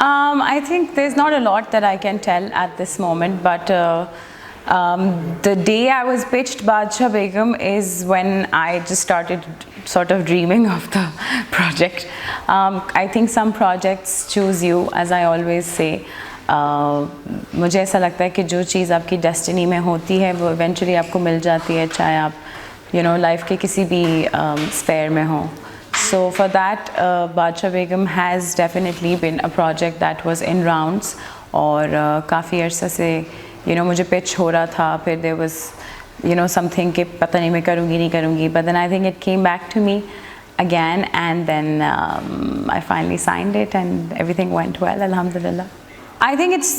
I think there's not a lot that I can tell at this moment, but the day I was pitched Badshah Begum is when I just started sort of dreaming of the project. I think some projects choose you, as I always say. मुझे ऐसा लगता है कि जो चीज़ आपकी destiny में होती है वो इवेंचुअली आपको मिल जाती है, चाहे आप लाइफ के किसी भी स्फेयर में हो. So for that, Badshah Begum has definitely been a project that was in rounds, और काफ़ी अरसा से मुझे pitch हो रहा था. फिर there was something कि पता नहीं मैं करूँगी नहीं करूँगी, but then I think it came back to me again, and then I finally signed it and everything went well, alhamdulillah. I think it's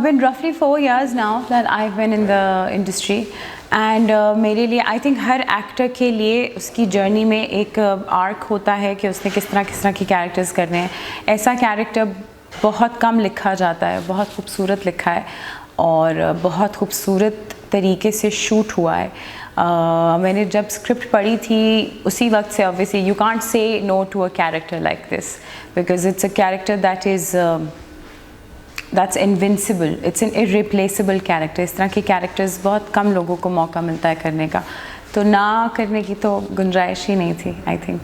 been roughly 4 years now that I've been in the industry, and मेरे लिए I think her actor के लिए उसकी journey में एक arc होता है कि उसने किस तरह की कैरेक्टर्स करने हैं. ऐसा कैरेक्टर बहुत कम लिखा जाता है, बहुत खूबसूरत लिखा है और बहुत खूबसूरत तरीके से शूट हुआ है. मैंने जब स्क्रिप्ट पढ़ी थी उसी वक्त से obviously you can't say no to a character like this, because it's a character that is that's invincible, it's an irreplaceable character. इस तरह के कैरेक्टर्स बहुत कम लोगों को मौका मिलता है करने का, तो ना करने की तो गुंजाइश ही नहीं थी आई थिंक.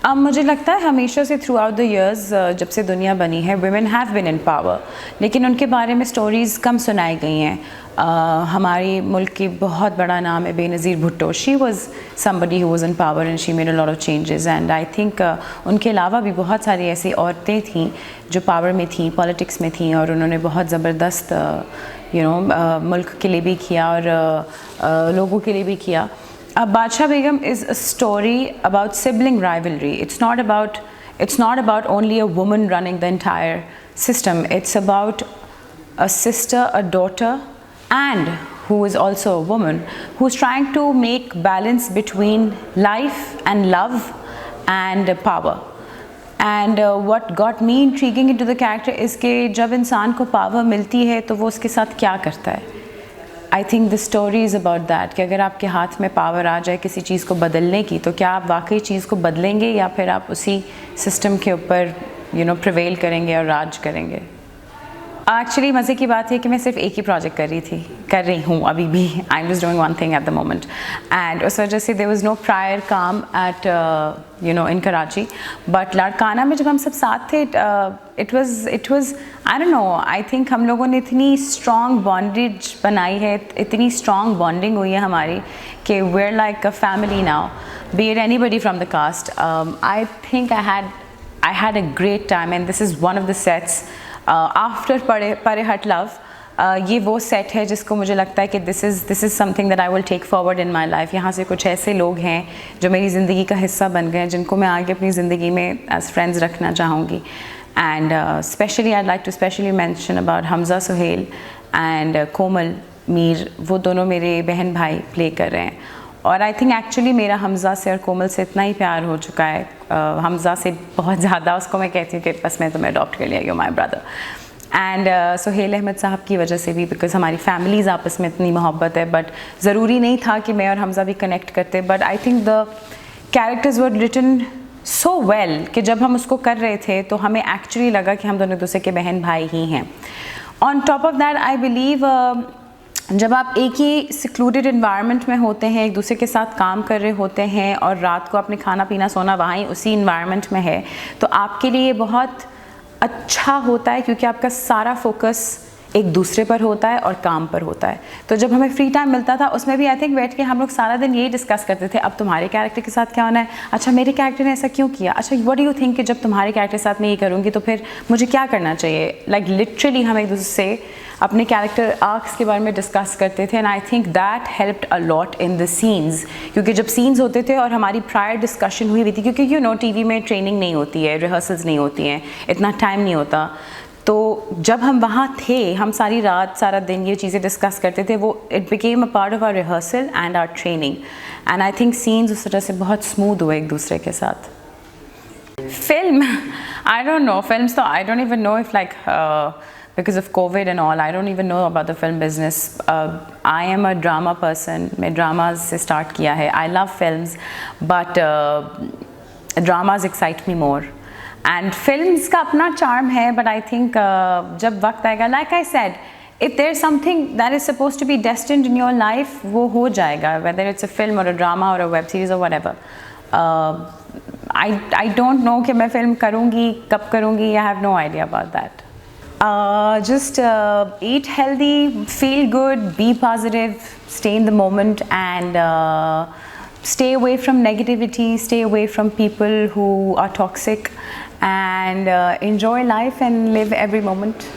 मुझे लगता है हमेशा से थ्रू आउट द ईयर्स जब से दुनिया बनी है women have been in power, लेकिन उनके बारे में स्टोरीज़ कम सुनाई गई हैं. हमारे मुल्क की बहुत बड़ा नाम है Benazir Bhutto. She was somebody who was in power and she made a lot of changes, and I think उनके अलावा भी बहुत सारी ऐसी औरतें थीं जो पावर में थीं, पॉलिटिक्स में थीं, और उन्होंने बहुत ज़बरदस्त मुल्क के लिए भी किया और लोगों के लिए भी किया. Badshah Begum is a story about sibling rivalry. It's not about only a woman running the entire system. It's about a sister, a daughter, and who is also a woman who's trying to make balance between life and love and power. And what got me intriguing into the character is कि जब इंसान को power मिलती है तो वो उसके साथ क्या करता है. I think the story is about that, कि अगर आपके हाथ में पावर आ जाए किसी चीज़ को बदलने की, तो क्या आप वाकई चीज़ को बदलेंगे या फिर आप उसी सिस्टम के ऊपर प्रिवेल करेंगे और राज करेंगे. एक्चुअली मज़े की बात है कि मैं सिर्फ एक ही प्रोजेक्ट कर रही हूँ अभी भी. I am just doing one thing at the moment, and उस वजह से देयर वाज नो प्रायर काम at in Karachi. But Larkana में जब हम सब साथ थे it was I don't know, I think हम लोगों ने इतनी स्ट्रॉन्ग बॉन्डेज बनाई है, इतनी स्ट्रॉन्ग बॉन्डिंग हुई है हमारी कि we are like a family now, be it anybody from the cast. I think I had a great time, and this is one of the sets after Parey Hut love. ये वो set है जिसको मुझे लगता है कि this is something that I will take forward in my life. यहाँ से कुछ ऐसे लोग हैं जो मेरी ज़िंदगी का हिस्सा बन गए हैं, जिनको मैं आगे अपनी ज़िंदगी में एज फ्रेंड्स रखना चाहूँगी. And specially I like to specially mention about Hamza Suhail and Komal Meer. वो दोनों मेरे बहन भाई प्ले कर रहे हैं, और आई थिंक एक्चुअली मेरा हमज़ा से और कोमल से इतना ही प्यार हो चुका है, हमज़ा से बहुत ज़्यादा. उसको मैं कहती हूँ कि बस मैं तुम्हें अडॉप्ट कर लिया, you my brother. And Suhail Ahmed साहब की वजह से भी, बिकॉज हमारी फैमिलीज़ आपस में इतनी मोहब्बत है. बट ज़रूरी नहीं था कि मैं और हमज़ा भी कनेक्ट करते, but I think the characters were written so well कि जब हम उसको कर रहे थे तो हमें एक्चुअली लगा कि हम दोनों दूसरे के बहन भाई ही हैं. On top of that I believe जब आप एक ही सिक्लूडेड इन्वायरमेंट में होते हैं, एक दूसरे के साथ काम कर रहे होते हैं, और रात को अपने खाना पीना सोना वहाँ ही उसी इन्वायरमेंट में है, तो आपके लिए बहुत अच्छा होता है, क्योंकि आपका सारा फोकस एक दूसरे पर होता है और काम पर होता है. तो जब हमें फ्री टाइम मिलता था उसमें भी आई थिंक बैठ के हम लोग सारा दिन यही डिस्कस करते थे, अब तुम्हारे कैरेक्टर के साथ क्या होना है, अच्छा मेरे कैरेक्टर ने ऐसा क्यों किया, अच्छा व्हाट डू यू थिंक कि जब तुम्हारे कैरेक्टर के साथ मैं ये करूँगी तो फिर मुझे क्या करना चाहिए. लाइक लिटरली हम एक दूसरे से अपने कैरेक्टर आर्क्स के बारे में डिस्कस करते थे, and I think that helped a lot in the scenes. क्योंकि जब सीन्स होते थे और हमारी प्रायर डिस्कशन हुई थी, क्योंकि टीवी में ट्रेनिंग नहीं होती है, रिहर्सल्स नहीं होती हैं, इतना टाइम नहीं होता, तो जब हम वहाँ थे हम सारी रात सारा दिन ये चीज़ें डिस्कस करते थे. वो it became a part of our rehearsal and our training, and I think scenes उस तरह से बहुत स्मूथ हुए एक दूसरे के साथ. Film I don't know, films तो I don't even know if like because of COVID and all, I don't even know about the film business. I am a drama person. मैं dramas से start किया है. I love films, but dramas excite me more. And films का अपना charm है, but I think जब वक्त आएगा, like I said, if there's something that is supposed to be destined in your life, वो हो जाएगा, whether it's a film or a drama or a web series or whatever. I don't know कि मैं film करूँगी, कब करूँगी, I have no idea about that. Just eat healthy, feel good, be positive, stay in the moment, and stay away from negativity, stay away from people who are toxic, and enjoy life and live every moment.